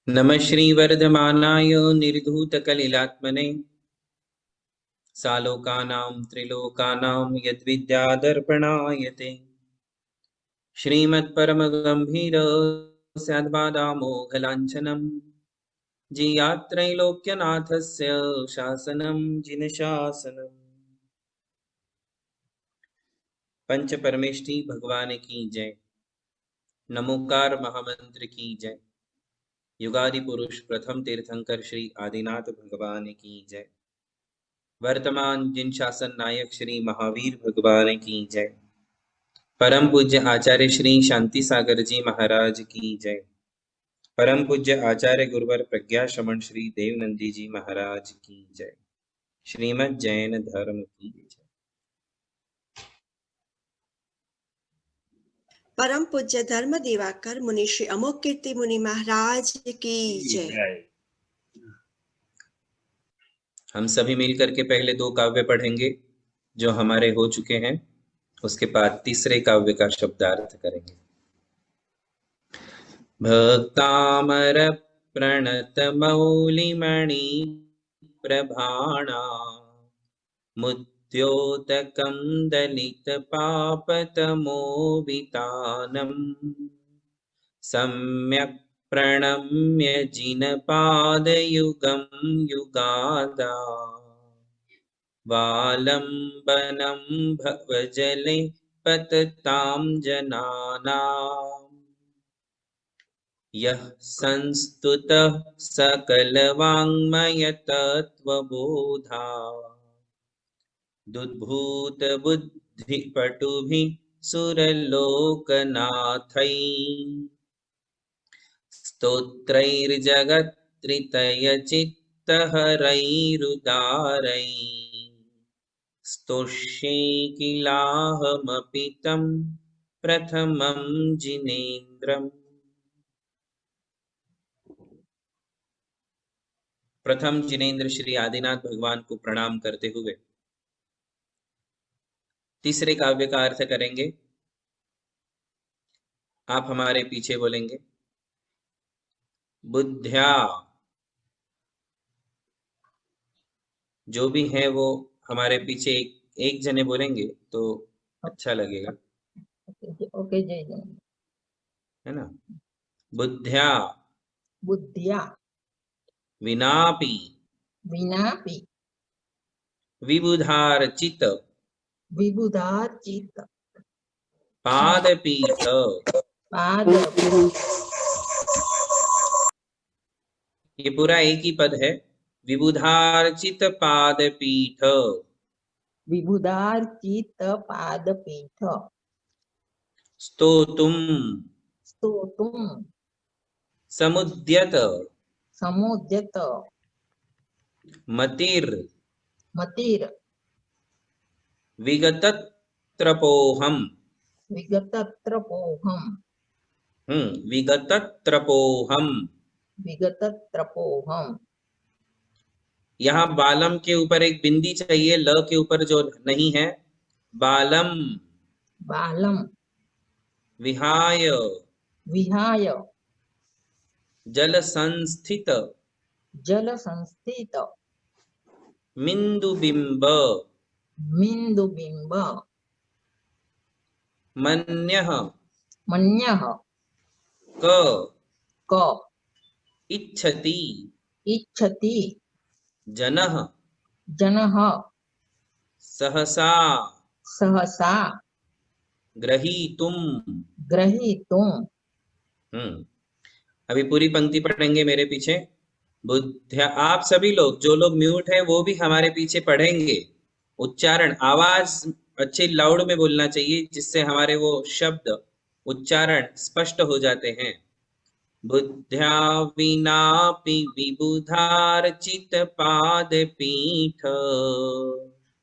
नमः श्रीवर्धमानाय निर्धूतकलिलात्मने सालोकानां त्रिलोकानां यद्विद्यादर्पणायते श्रीमत्परमगम्भीर स्याद्बादामोघलाञ्छनम् जियात्रैलोक्यनाथस्य शासनं जिनशासनम्। पंच परमेष्ठी भगवान की जय। नमोकार महामंत्र की जय। युगादि पुरुष प्रथम तीर्थंकर श्री आदिनाथ भगवान की जय। वर्तमान जिन शासन नायक श्री महावीर भगवान की जय। परम पूज्य आचार्य श्री शांति सागर जी महाराज की जय। परम पूज्य आचार्य गुरुवर प्रज्ञा श्रमण श्री देवनंदी जी महाराज की जय। श्रीमद् जैन धर्म की जय। परम पूज्य धर्म दिवाकर मुनि श्री अमोक कीर्ति मुनि महाराज की जय। हम सभी मिलकर के पहले दो काव्य पढ़ेंगे जो हमारे हो चुके हैं, उसके बाद तीसरे काव्य का शब्दार्थ करेंगे। भक्तामर प्रणत मौलिमणि प्रभाणा मुद्योतकं दलित पापतमोवितानम् सम्यक् प्रणम्य जिनपादयुगं युगादा वालम्बनं भवजले पततां जनानाम् यः संस्तुतः सकलवाङ्मयतत्त्वबोधा दुद्भूत बुद्धिपटुभिः सुरलोकनाथैः स्तोत्रैर्जगत्त्रितयचित्तहरैरुदारैः स्तोष्ये किलाहमपि तं प्रथमं जिनेन्द्रम्। प्रथम जिनेन्द्र श्री आदिनाथ भगवान को प्रणाम करते हुए तीसरे काव्य का अर्थ करेंगे। आप हमारे पीछे बोलेंगे। बुद्ध्या, जो भी है वो हमारे पीछे एक जने बोलेंगे तो अच्छा लगेगा। ओके जय जय, है ना। बुद्ध्या बुद्धिया विनापि विनापि विबुधार्चित विबुधार्चित पादपीठ पाद ये पूरा एक ही पद है। विबुधार्चित पादपीठ विबुधार्चित पादपीठ स्तोतुम स्तोतुम समुद्यत समुद्यत मतिर मतिर विगतत्रपोहम विगतत्रपोहम विगतत्रपोहम। विगतत्रपोहम। यहाँ बालम के ऊपर एक बिंदी चाहिए, ल के ऊपर जो नहीं है। बालम बालम विहाय विहाय जल संस्थित जल संस्थित मिंदुबिंब मिन्दुबिम्ब मन्यः मन्यः क क इच्छति इच्छति जनः जनः सहसा सहसा ग्रहीतुम। ग्रहीतुम्। अभी पूरी पंक्ति पढ़ेंगे मेरे पीछे। बुद्ध्या, आप सभी लोग जो लोग म्यूट हैं वो भी हमारे पीछे पढ़ेंगे। उच्चारण आवाज अच्छे लाउड में बोलना चाहिए, जिससे हमारे वो शब्द उच्चारण स्पष्ट हो जाते हैं। बुद्ध्या विनापि विबुधार्चित पादपीठ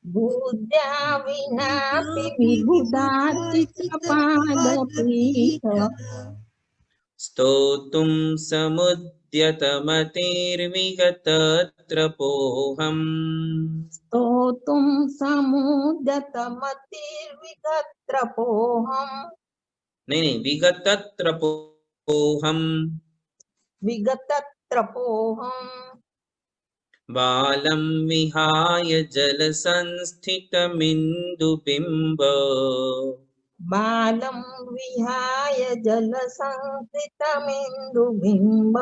बुद्ध्या विनापि विबुधार्चित पादपीठ स्तोतुं समुद्यतमतिर्विगतत्रपोहम् स्तोतुं समुद्यतमतिर्विगतत्रपोहम्। नहीं विगतत्रपोहम्। त्रपोऽहम् बालं विहाय जलसंस्थितमिन्दुबिम्ब बालं विहाय जलसंस्थितमिन्दुबिम्ब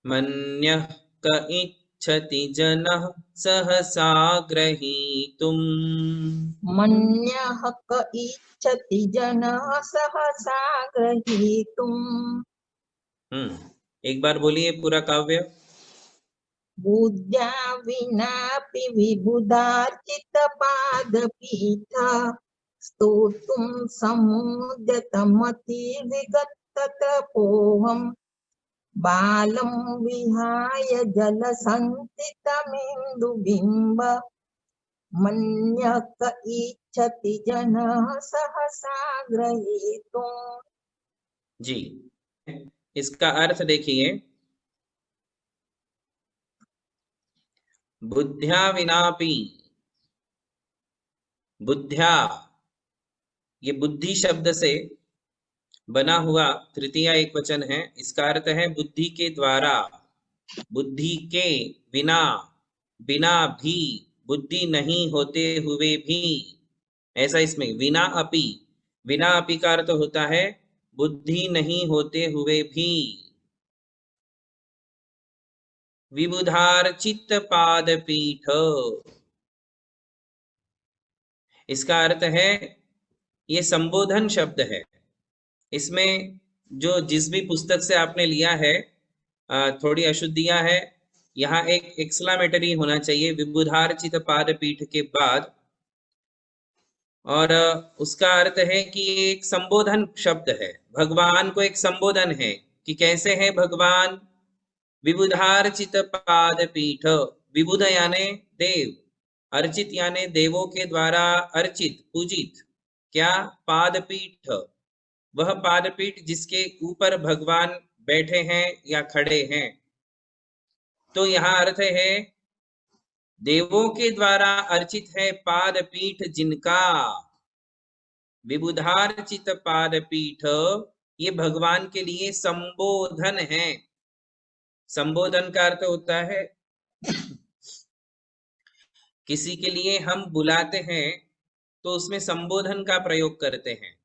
मन्यः क इच्छति जनः सहसा ग्रहीतुम्। मन्यः क इच्छति जनः सहसा ग्रहीतुम् एक बार बोलिए पूरा काव्य। बुद्ध्या विनापि विबुधार्चितपादपीठ स्तोतुं समुद्यतमतिर्विगततपोऽहम् बालं विहाय जलसंस्थितमिन्दुबिम्ब मन्यः क इच्छति जनः सहसा ग्रहीतुम्। जी, इसका अर्थ देखिए। बुद्ध्या विनापि, बुद्ध्या ये बुद्धि शब्द से बना हुआ तृतीया एक वचन है। इसका अर्थ है बुद्धि के द्वारा, बुद्धि के बिना, बिना भी, बुद्धि नहीं होते हुए भी, ऐसा इसमें विना अपि, विना अपि का अर्थ होता है बुद्धि नहीं होते हुए भी। विबुधार्चित पादपीठ, इसका अर्थ है ये संबोधन शब्द है। इसमें जो जिस भी पुस्तक से आपने लिया है थोड़ी अशुद्धियां है। यहाँ एक एक्सक्लामेटरी होना चाहिए विबुधार्चित पादपीठ के बाद, और उसका अर्थ है कि ये एक संबोधन शब्द है। भगवान को एक संबोधन है कि कैसे है भगवान। विबुधार्चित पादपीठ, विबुध यानी देव, अर्चित यानी देवों के द्वारा अर्चित पूजित। क्या? पादपीठ, वह पादपीठ जिसके ऊपर भगवान बैठे हैं या खड़े हैं। तो यहाँ अर्थ है देवों के द्वारा अर्चित है पादपीठ जिनका। विबुधार्चित पादपीठ ये भगवान के लिए संबोधन है। संबोधन का अर्थ होता है किसी के लिए हम बुलाते हैं तो उसमें संबोधन का प्रयोग करते हैं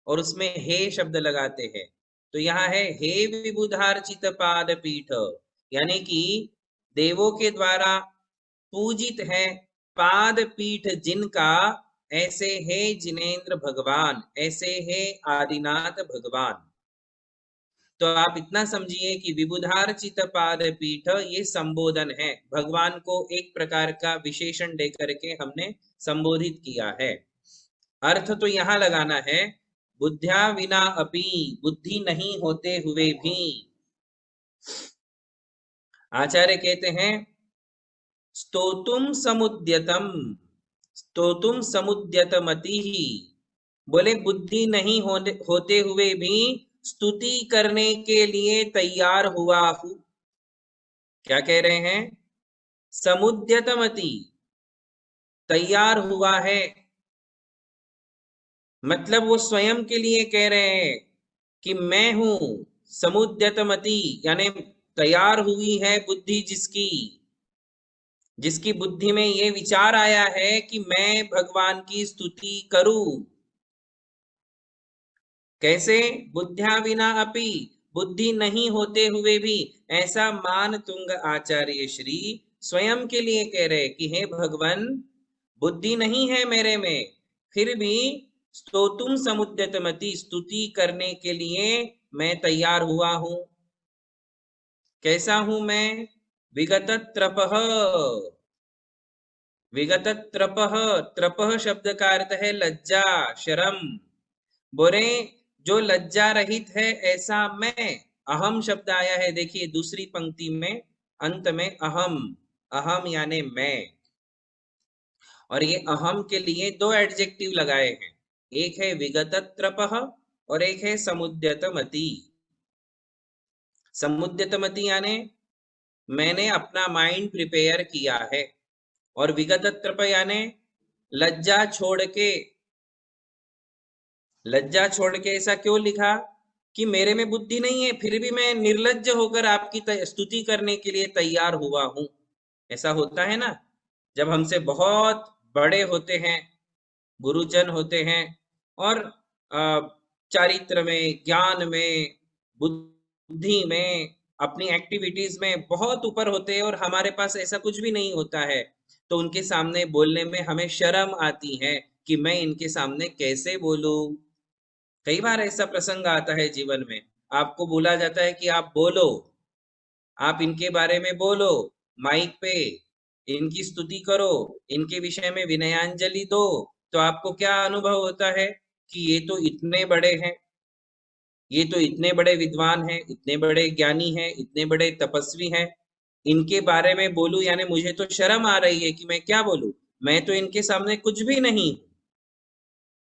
और उसमें हे शब्द लगाते हैं। तो यहाँ है हे विबुधार्चित पादपीठ, यानी कि देवों के द्वारा पूजित है पादपीठ जिनका, ऐसे है जिनेंद्र भगवान, ऐसे है आदिनाथ भगवान। तो आप इतना समझिए कि विबुधार्चित पादपीठ ये संबोधन है। भगवान को एक प्रकार का विशेषण दे करके हमने संबोधित किया है। अर्थ तो यहाँ लगाना है बुद्ध्या विना अपि, बुद्धि नहीं होते हुए भी। आचार्य कहते हैं स्तोतुम समुद्यतम, स्तोतुम समुद्यतमति ही, बोले बुद्धि नहीं होते हुए भी स्तुति करने के लिए तैयार हुआ हूं। क्या कह रहे हैं? समुद्यतमति, तैयार हुआ है, मतलब वो स्वयं के लिए कह रहे हैं कि मैं हूं समुद्यतमति, यानी तैयार हुई है बुद्धि जिसकी, जिसकी बुद्धि में ये विचार आया है कि मैं भगवान की स्तुति करूं। कैसे? बुद्ध्या विना अपि, बुद्धि नहीं होते हुए भी। ऐसा मान तुंग आचार्य श्री स्वयं के लिए कह रहे कि हे भगवान बुद्धि नहीं है मेरे में, फिर भी स्तोतुम समुद्यतमति, स्तुति करने के लिए मैं तैयार हुआ हूं। कैसा हूं मैं? विगत त्रपः, विगत त्रपः, त्रपः शब्द का अर्थ है लज्जा, शर्म। बोले जो लज्जा रहित है ऐसा मैं। अहम शब्द आया है, देखिए दूसरी पंक्ति में अंत में अहम, अहम यानी मैं। और ये अहम के लिए दो एडजेक्टिव लगाए हैं, एक है विगत त्रपः और एक है समुद्यतमति। समुद्यतमति यानी मैंने अपना माइंड प्रिपेयर किया है, और विगत त्रप यानी लज्जा छोड़ के। लज्जा छोड़ के ऐसा क्यों लिखा? कि मेरे में बुद्धि नहीं है, फिर भी मैं निर्लज्ज होकर आपकी स्तुति करने के लिए तैयार हुआ हूं। ऐसा होता है ना, जब हमसे बहुत बड़े होते हैं, गुरुजन होते हैं, और चारित्र में, ज्ञान में, बुद्धि में, अपनी एक्टिविटीज में बहुत ऊपर होते हैं, और हमारे पास ऐसा कुछ भी नहीं होता है, तो उनके सामने बोलने में हमें शर्म आती है कि मैं इनके सामने कैसे बोलूं। कई बार ऐसा प्रसंग आता है जीवन में, आपको बोला जाता है कि आप बोलो, आप इनके बारे में बोलो माइक पे, इनकी स्तुति करो, इनके विषय में विनयांजलि दो, तो आपको क्या अनुभव होता है कि ये तो इतने बड़े हैं, ये तो इतने बड़े विद्वान हैं, इतने बड़े ज्ञानी हैं, इतने बड़े तपस्वी हैं, इनके बारे में बोलूं यानी मुझे तो शर्म आ रही है कि मैं क्या बोलूं, मैं तो इनके सामने कुछ भी नहीं।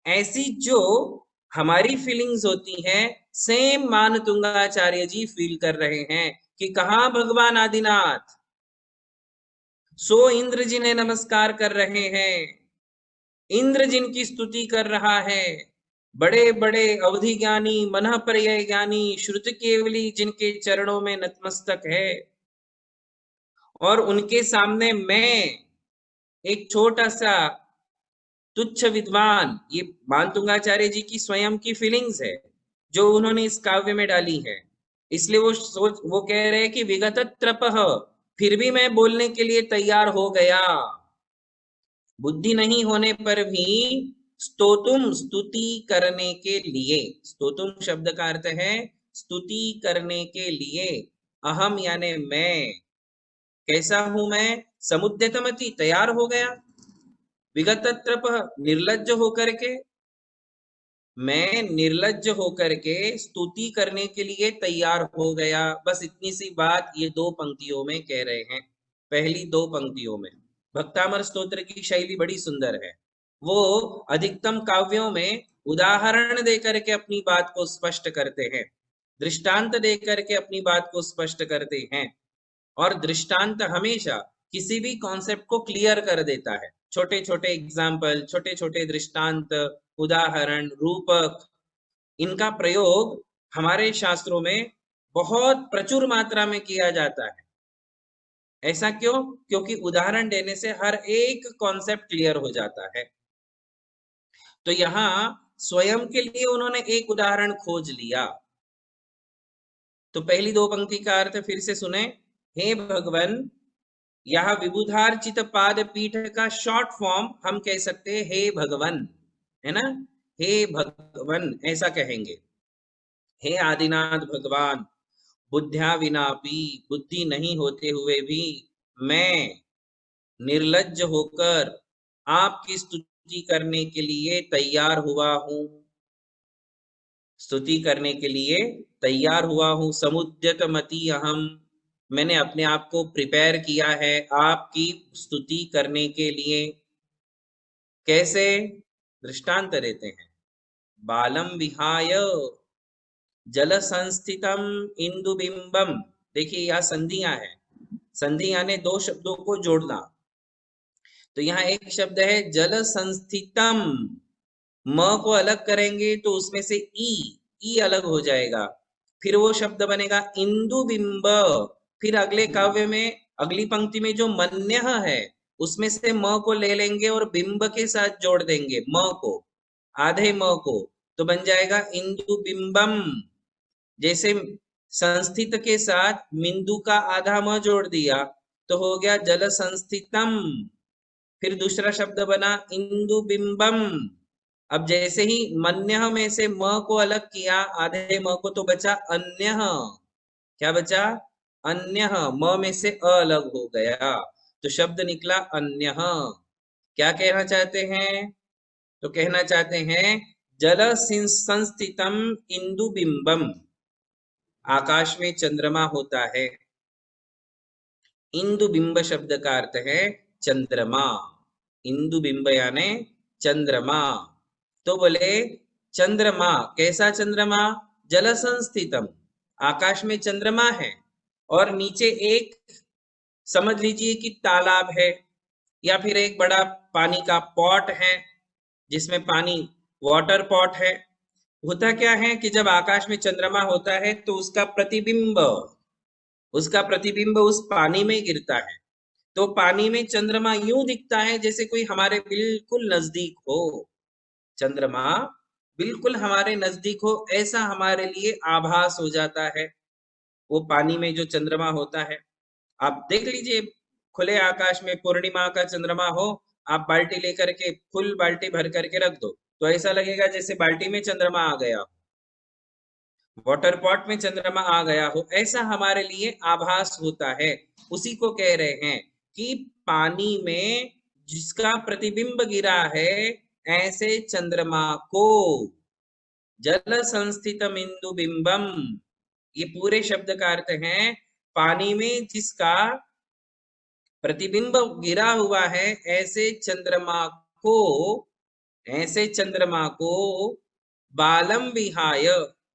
ऐसी जो हमारी फीलिंग्स होती हैं, सेम मानतुंगाचार्य जी फील कर रहे हैं कि कहाँ भगवान आदिनाथ, सो इंद्र जिन्हें नमस्कार कर रहे हैं, इंद्र जिनकी स्तुति कर रहा है, बड़े बड़े अवधि ज्ञानी, मनः पर्यय ज्ञानी, श्रुत केवली जिनके चरणों में नतमस्तक है, और उनके सामने मैं एक छोटा सा तुच्छ विद्वान। ये मानतुंगाचार्य जी की स्वयं की फीलिंग्स है जो उन्होंने इस काव्य में डाली है। इसलिए वो कह रहे हैं कि विगत त्रपः, फिर भी मैं बोलने के लिए तैयार हो गया, बुद्धि नहीं होने पर भी स्तोतुम, स्तुति करने के लिए। स्तोतुम शब्द का अर्थ है स्तुति करने के लिए। अहम यानी मैं, कैसा हूं मैं, समुद्यतमति, तैयार हो गया, विगत त्रपः, निर्लज्ज होकर के, मैं निर्लज्ज होकर के स्तुति करने के लिए तैयार हो गया। बस इतनी सी बात ये दो पंक्तियों में कह रहे हैं, पहली दो पंक्तियों में। भक्तामर स्तोत्र की शैली बड़ी सुंदर है, वो अधिकतम काव्यों में उदाहरण देकर के अपनी बात को स्पष्ट करते हैं, दृष्टांत देकर के अपनी बात को स्पष्ट करते हैं, और दृष्टांत हमेशा किसी भी कॉन्सेप्ट को क्लियर कर देता है। छोटे छोटे एग्जाम्पल, छोटे छोटे दृष्टांत, उदाहरण, रूपक, इनका प्रयोग हमारे शास्त्रों में बहुत प्रचुर मात्रा में किया जाता है। ऐसा क्यों? क्योंकि उदाहरण देने से हर एक कॉन्सेप्ट क्लियर हो जाता है। तो यहां स्वयं के लिए उन्होंने एक उदाहरण खोज लिया। तो पहली दो पंक्ति का अर्थ फिर से सुने। हे भगवान, यह विबुधार्चित पाद पीठ का शॉर्ट फॉर्म हम कह सकते हैं हे भगवान, है ना, हे भगवान ऐसा कहेंगे। हे आदिनाथ भगवान, बुद्ध्या विनापि, बुद्धि नहीं होते हुए भी मैं निर्लज्ज होकर आपकी स्तुति करने के लिए तैयार हुआ हूं, स्तुति करने के लिए तैयार हुआ हूं। समुद्यत मति अहम, मैंने अपने आप को प्रिपेयर किया है आपकी स्तुति करने के लिए। कैसे? दृष्टांत देते हैं। बालम विहाय जल संस्थितम इंदुबिंबम, देखिए यह संधियां है, संधि यानी दो शब्दों को जोड़ना। तो यहाँ एक शब्द है जल संस्थितम, म को अलग करेंगे तो उसमें से ई अलग हो जाएगा, फिर वो शब्द बनेगा इंदुबिंब। फिर अगले काव्य में अगली पंक्ति में जो मन्यः है उसमें से म को ले लेंगे और बिंब के साथ जोड़ देंगे, म को, आधे म को, तो बन जाएगा इंदुबिंबम। जैसे संस्थित के साथ मिंदु का आधा म जोड़ दिया तो हो गया जल संस्थितम। फिर दूसरा शब्द बना इंदुबिंबम। अब जैसे ही मन्यः में से म को अलग किया, आधे म को, तो बचा अन्यः। क्या बचा? अन्यः। म में से अ अलग हो गया तो शब्द निकला अन्यः। क्या कहना चाहते हैं? तो कहना चाहते हैं जल संस्थितम इंदुबिंबम, आकाश में चंद्रमा होता है। इंदुबिंब शब्द का अर्थ है चंद्रमा, इंदुबिंब यानी चंद्रमा। तो बोले चंद्रमा, कैसा चंद्रमा? जल संस्थितम, आकाश में चंद्रमा है और नीचे एक, समझ लीजिए कि तालाब है या फिर एक बड़ा पानी का पॉट है जिसमें पानी, वाटर पॉट है, होता क्या है कि जब आकाश में चंद्रमा होता है तो उसका प्रतिबिंब उस पानी में गिरता है, तो पानी में चंद्रमा यूं दिखता है जैसे कोई हमारे बिल्कुल नजदीक हो। चंद्रमा बिल्कुल हमारे नजदीक हो, ऐसा हमारे लिए आभास हो जाता है वो पानी में जो चंद्रमा होता है। आप देख लीजिए, खुले आकाश में पूर्णिमा का चंद्रमा हो, आप बाल्टी लेकर के फुल बाल्टी भर करके रख दो तो ऐसा लगेगा जैसे बाल्टी में चंद्रमा आ गया हो, वाटर पॉट में चंद्रमा आ गया हो, ऐसा हमारे लिए आभास होता है। उसी को कह रहे हैं कि पानी में जिसका प्रतिबिंब गिरा है, ऐसे चंद्रमा को जल संस्थितम इंदु बिंबम, ये पूरे शब्द का अर्थ है पानी में जिसका प्रतिबिंब गिरा हुआ है, को ऐसे चंद्रमा को बालम विहाय,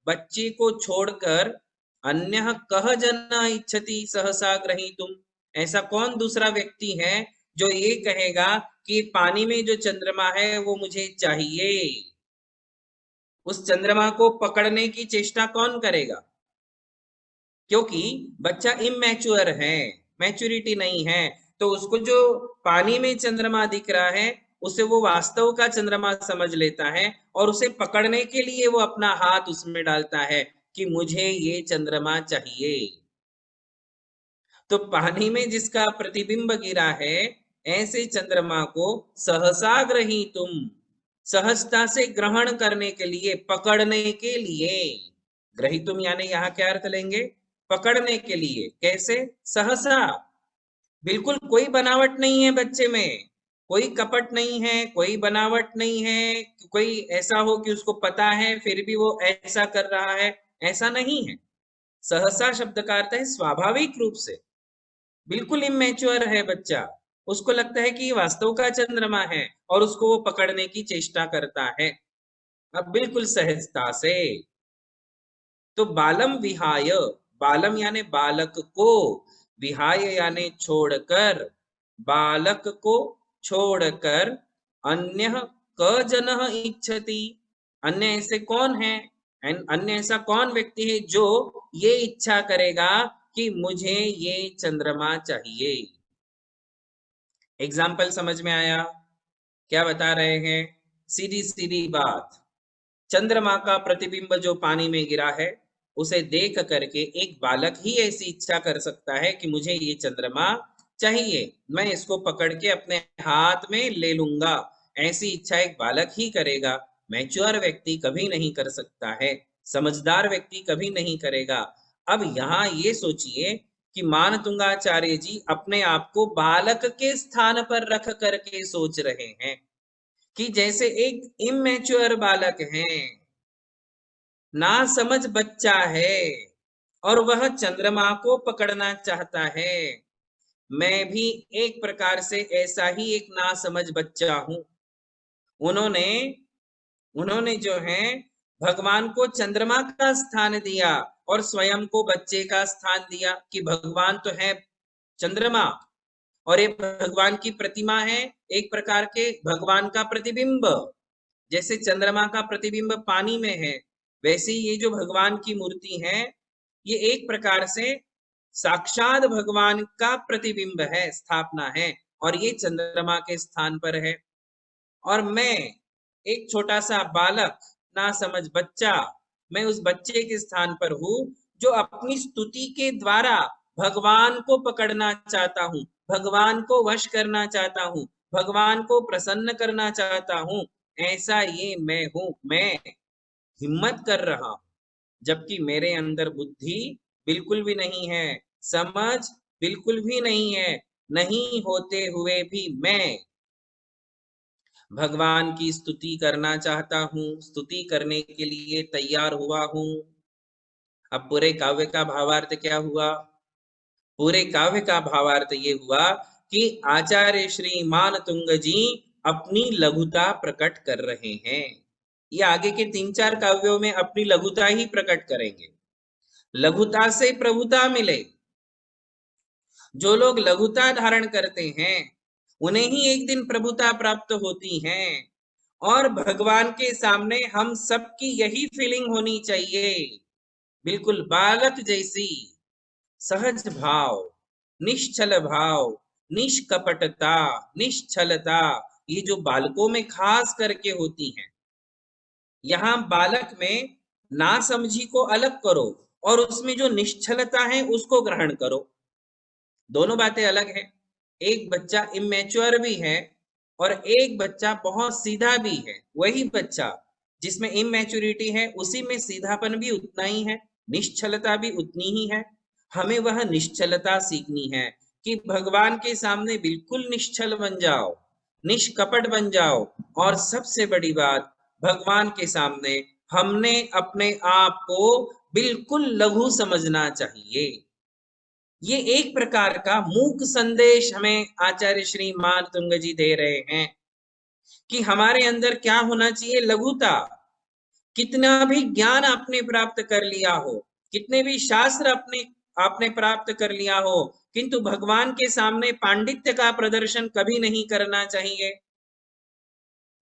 बच्चे को छोड़कर, अन्य कह जना इच्छति सहसा ग्रहीतुम, ऐसा कौन दूसरा व्यक्ति है जो ये कहेगा कि पानी में जो चंद्रमा है वो मुझे चाहिए। उस चंद्रमा को पकड़ने की चेष्टा कौन करेगा? क्योंकि बच्चा इमैच्योर है, मैच्योरिटी नहीं है, तो उसको जो पानी में चंद्रमा दिख रहा है उसे वो वास्तव का चंद्रमा समझ लेता है और उसे पकड़ने के लिए वो अपना हाथ उसमें डालता है कि मुझे ये चंद्रमा चाहिए। तो पानी में जिसका प्रतिबिंब गिरा है, ऐसे चंद्रमा को सहसा ग्रहीतुम, सहजता से ग्रहण करने के लिए, पकड़ने के लिए, ग्रहीतुम यानी यहाँ क्या अर्थ लेंगे? पकड़ने के लिए। कैसे? सहसा, बिल्कुल कोई बनावट नहीं है बच्चे में, कोई कपट नहीं है, कोई बनावट नहीं है, कोई ऐसा हो कि उसको पता है फिर भी वो ऐसा कर रहा है, ऐसा नहीं है। सहसा शब्द का अर्थ है स्वाभाविक रूप से, बिल्कुल इमेच्योर है बच्चा, उसको लगता है कि ये वास्तव का चंद्रमा है और उसको वो पकड़ने की चेष्टा करता है, अब बिल्कुल सहजता से। तो बालम विहाय, बालम यानी बालक को, विहाय यानी छोड़कर, बालक को छोड़कर, अन्य क जनः इच्छति, अन्य ऐसे कौन है, अन्य ऐसा कौन व्यक्ति है जो ये इच्छा करेगा कि मुझे ये चंद्रमा चाहिए। एग्जाम्पल समझ में आया? क्या बता रहे हैं? सीधी सीधी बात, चंद्रमा का प्रतिबिंब जो पानी में गिरा है उसे देख करके एक बालक ही ऐसी इच्छा कर सकता है कि मुझे ये चंद्रमा चाहिए, मैं इसको पकड़ के अपने हाथ में ले लूंगा, ऐसी इच्छा एक बालक ही करेगा। मैच्योर व्यक्ति कभी नहीं कर सकता है, समझदार व्यक्ति कभी नहीं करेगा। अब यहाँ ये सोचिए कि मानतुंगाचार्य जी अपने आप को बालक के स्थान पर रख करके सोच रहे हैं कि जैसे एक इमेच्योर बालक है, ना समझ बच्चा है और वह चंद्रमा को पकड़ना चाहता है, मैं भी एक प्रकार से ऐसा ही एक ना समझ बच्चा हूं। उन्होंने उन्होंने जो है भगवान को चंद्रमा का स्थान दिया और स्वयं को बच्चे का स्थान दिया कि भगवान तो है चंद्रमा और ये भगवान की प्रतिमा है, एक प्रकार के भगवान का प्रतिबिंब। जैसे चंद्रमा का प्रतिबिंब पानी में है, वैसे ही ये जो भगवान की मूर्ति है ये एक प्रकार से साक्षात भगवान का प्रतिबिंब है, स्थापना है, और ये चंद्रमा के स्थान पर है। और मैं एक छोटा सा बालक, ना समझ बच्चा, मैं उस बच्चे के स्थान पर हूं जो अपनी स्तुति के द्वारा भगवान को पकड़ना चाहता हूं, भगवान को वश करना चाहता हूं, भगवान को प्रसन्न करना चाहता हूं, ऐसा ये मैं हूं। मैं हिम्मत कर रहा हूं, जबकि मेरे अंदर बुद्धि बिल्कुल भी नहीं है, समझ बिल्कुल भी नहीं है, नहीं होते हुए भी मैं भगवान की स्तुति करना चाहता हूं, स्तुति करने के लिए तैयार हुआ हूं। अब पूरे काव्य का भावार्थ क्या हुआ? पूरे काव्य का भावार्थ ये हुआ कि आचार्य श्री मानतुंग जी अपनी लघुता प्रकट कर रहे हैं। ये आगे के 3-4 काव्यों में अपनी लघुता ही प्रकट करेंगे। लघुता से प्रभुता मिले, जो लोग लघुता धारण करते हैं उन्हें ही एक दिन प्रभुता प्राप्त होती है। और भगवान के सामने हम सबकी यही फीलिंग होनी चाहिए, बिल्कुल बालक जैसी, सहज भाव, निश्चल भाव, निष्कपटता, निश्चलता, ये जो बालकों में खास करके होती हैं। यहाँ बालक में नासमझी को अलग करो और उसमें जो निश्चलता है उसको ग्रहण करो। दोनों बातें अलग हैं। एक बच्चा इमेच्योर भी है और एक बच्चा बहुत सीधा भी है। वही बच्चा जिसमें इमेच्योरिटी है उसी में सीधापन भी उतना ही है, निश्चलता भी उतनी ही है। हमें वह निश्चलता सीखनी है कि भगवान के सामने बिल्कुल निश्चल बन जाओ, निष्कपट बन जाओ। और सबसे बड़ी बात, भगवान के सामने हमने अपने आप को बिल्कुल लघु समझना चाहिए। ये एक प्रकार का मूक संदेश हमें आचार्य श्री मानतुंग जी दे रहे हैं कि हमारे अंदर क्या होना चाहिए, लघुता। कितना भी ज्ञान आपने प्राप्त कर लिया हो, कितने भी शास्त्र आपने प्राप्त कर लिया हो, किंतु भगवान के सामने पांडित्य का प्रदर्शन कभी नहीं करना चाहिए।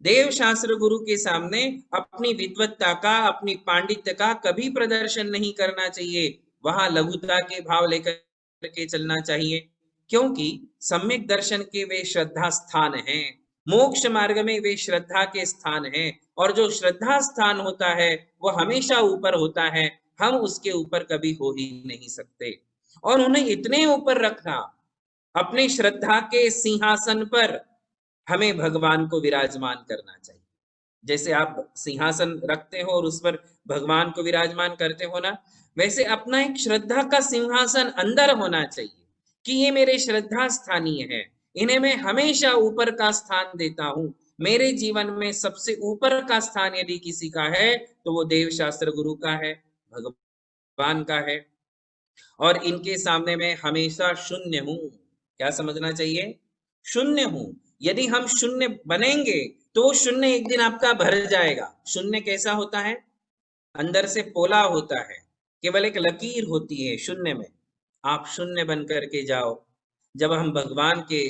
देव शास्त्र गुरु के सामने अपनी विद्वत्ता का, अपनी पांडित्य का कभी प्रदर्शन नहीं करना चाहिए। वहां लघुता के भाव लेकर के चलना चाहिए, क्योंकि सम्यक दर्शन के वे श्रद्धा स्थान हैं, मोक्ष मार्ग में वे श्रद्धा के स्थान हैं। और जो श्रद्धा स्थान होता है वो हमेशा ऊपर होता है, हम उसके ऊपर कभी हो ही नहीं सकते। और उन्हें इतने ऊपर रखना, अपने श्रद्धा के सिंहासन पर हमें भगवान को विराजमान करना चाहिए। जैसे आप सिंहासन रखते हो और उस पर भगवान को विराजमान करते हो ना, वैसे अपना एक श्रद्धा का सिंहासन अंदर होना चाहिए कि ये मेरे श्रद्धा स्थानीय है, इन्हें मैं हमेशा ऊपर का स्थान देता हूं। मेरे जीवन में सबसे ऊपर का स्थान यदि किसी का है तो वो देव शास्त्र गुरु का है, भगवान का है। और इनके सामने मैं हमेशा शून्य हूं। क्या समझना चाहिए? शून्य हूं। यदि हम शून्य बनेंगे तो शून्य एक दिन आपका भर जाएगा। शून्य कैसा होता है? अंदर से पोला होता है, केवल एक लकीर होती है शून्य में। आप शून्य बन करके जाओ। जब हम भगवान के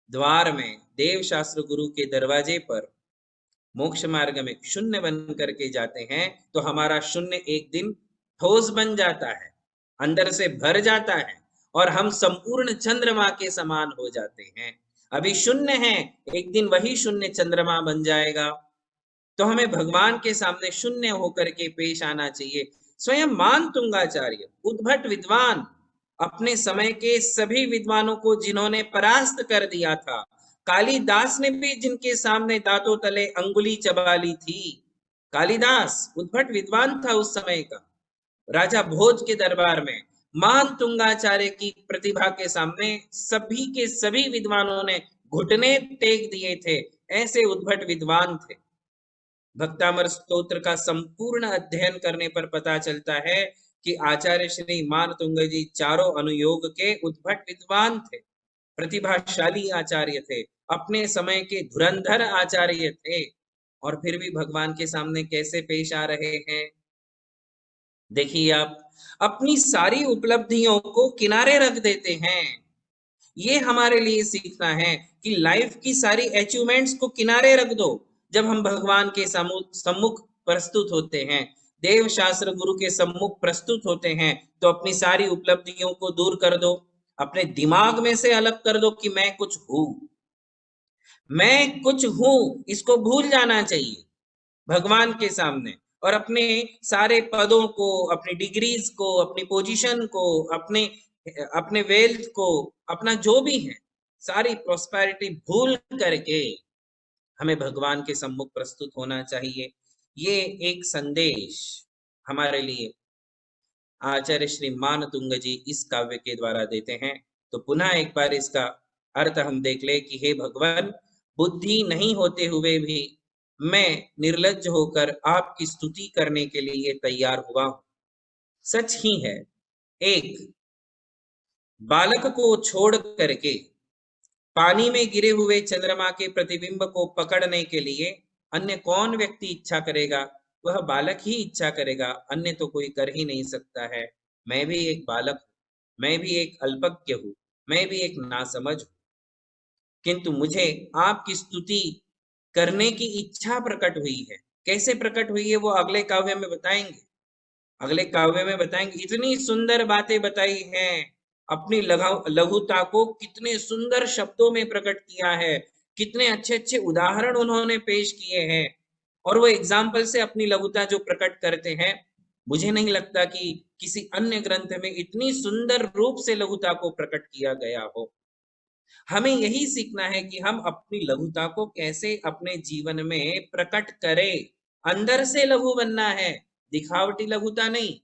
द्वार में, देव शास्त्र गुरु के दरवाजे पर, मोक्ष मार्ग में शून्य बन करके जाते हैं तो हमारा शून्य एक दिन ठोस बन जाता है, अंदर से भर जाता है और हम संपूर्ण चंद्रमा के समान हो जाते हैं। अभी शून्य है, एक दिन वही शून्य चंद्रमा बन जाएगा। तो हमें भगवान के सामने शून्य होकर के पेश आना चाहिए। स्वयं मानतुंगाचार्य, उद्भट विद्वान, अपने समय के सभी विद्वानों को जिन्होंने परास्त कर दिया था, कालिदास ने भी जिनके सामने दांतों तले अंगुली चबा ली थी। कालिदास उद्भट विद्वान था उस समय का। राजा भोज के दरबार में मानतुंगाचार्य की प्रतिभा के सामने सभी के सभी विद्वानों ने घुटने टेक दिए थे, ऐसे उद्भट विद्वान थे। भक्तामर स्तोत्र का संपूर्ण अध्ययन करने पर पता चलता है कि आचार्य श्री मानतुंग जी चारों अनुयोग के उद्भट विद्वान थे, प्रतिभाशाली आचार्य थे, अपने समय के धुरंधर आचार्य थे। और फिर भी भगवान के सामने कैसे पेश आ रहे हैं? देखिए, आप अपनी सारी उपलब्धियों को किनारे रख देते हैं। ये हमारे लिए सीखना है कि लाइफ की सारी अचीवमेंट्स को किनारे रख दो। जब हम भगवान के सम्मुख प्रस्तुत होते हैं, देव शास्त्र गुरु के सम्मुख प्रस्तुत होते हैं, तो अपनी सारी उपलब्धियों को दूर कर दो, अपने दिमाग में से अलग कर दो कि मैं कुछ हूं, मैं कुछ हूं, इसको भूल जाना चाहिए भगवान के सामने। और अपने सारे पदों को, अपनी डिग्रीज को, अपनी पोजीशन को, अपने वेल्थ को, अपना जो भी है, सारी प्रॉस्पेरिटी भूल करके हमें भगवान के सम्मुख प्रस्तुत होना चाहिए। ये एक संदेश हमारे लिए आचार्य श्री मानतुंग जी इस काव्य के द्वारा देते हैं। तो पुनः एक बार इसका अर्थ हम देख ले कि हे भगवान, बुद्धि नहीं होते हुए भी मैं निर्लज्ज होकर आपकी स्तुति करने के लिए तैयार हुआ हूं। सच ही है, एक बालक को छोड़ करके पानी में गिरे हुए चंद्रमा के प्रतिबिंब को पकड़ने के लिए अन्य कौन व्यक्ति इच्छा करेगा? वह बालक ही इच्छा करेगा, अन्य तो कोई कर ही नहीं सकता है। मैं भी एक बालक हूं, मैं भी एक अल्पज्ञ हूं, मैं भी एक नासमझ हूं, किंतु मुझे आपकी स्तुति करने की इच्छा प्रकट हुई है। कैसे प्रकट हुई है वो अगले काव्य में बताएंगे। अगले काव्य में बताएंगे। इतनी सुंदर बातें बताई हैं, अपनी लघुता को कितने सुंदर शब्दों में प्रकट किया है, कितने अच्छे अच्छे उदाहरण उन्होंने पेश किए हैं, और वो एग्जाम्पल से अपनी लघुता जो प्रकट करते हैं, मुझे नहीं लगता कि किसी अन्य ग्रंथ में इतनी सुंदर रूप से लघुता को प्रकट किया गया हो। हमें यही सीखना है कि हम अपनी लघुता को कैसे अपने जीवन में प्रकट करें। अंदर से लघु बनना है, दिखावटी लघुता नहीं।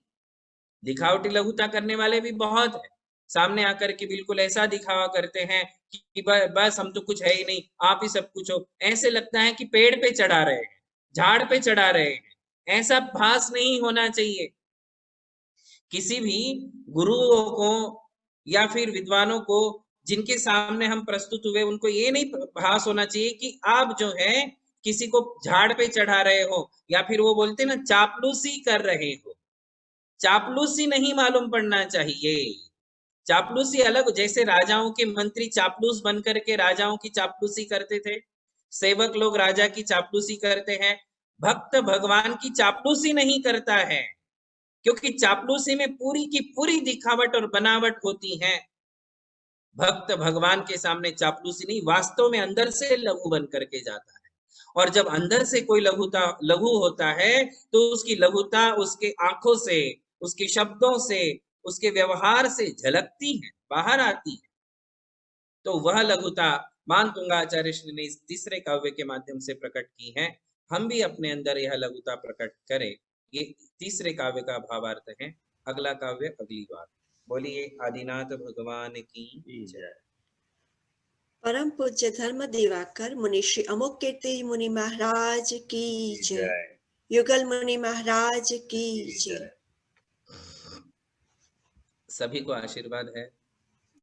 दिखावटी लघुता करने वाले भी बहुत है, सामने आकर के बिल्कुल ऐसा दिखावा करते हैं कि बस हम तो कुछ है ही नहीं, आप ही सब कुछ हो। ऐसे लगता है कि पेड़ पे चढ़ा रहे हैं, झाड़ पे चढ़ा रहे हैं। ऐसा भास नहीं होना चाहिए। किसी भी गुरुओं को या फिर विद्वानों को जिनके सामने हम प्रस्तुत हुए, उनको ये नहीं भास होना चाहिए कि आप जो है किसी को झाड़ पे चढ़ा रहे हो, या फिर वो बोलते ना चापलूसी कर रहे हो। चापलूसी नहीं मालूम पड़ना चाहिए। चापलूसी अलग, जैसे राजाओं के मंत्री चापलूस बन करके राजाओं की चापलूसी करते थे, सेवक लोग राजा की चापलूसी करते हैं। भक्त भगवान की चापलूसी नहीं करता है, क्योंकि चापलूसी में पूरी की पूरी दिखावट और बनावट होती है। भक्त भगवान के सामने चापलूसी नहीं, वास्तव में अंदर से लघु बन करके जाता है। और जब अंदर से कोई लघु होता है, तो उसकी लघुता उसके आंखों से, उसके शब्दों से, उसके व्यवहार से झलकती है, बाहर आती है। तो वह लघुता मानतुंगा आचार्य श्री ने इस तीसरे काव्य के माध्यम से प्रकट की है। हम भी अपने अंदर यह लघुता प्रकट करें। ये तीसरे काव्य का भावार्थ है। अगला काव्य अगली बार। बोलिए आदिनाथ भगवान की जय। परम पूज्य धर्म दिवाकर मुनि श्री अमोक कीर्ति मुनि महाराज की जय। युगल मुनि महाराज की जय। सभी को आशीर्वाद है।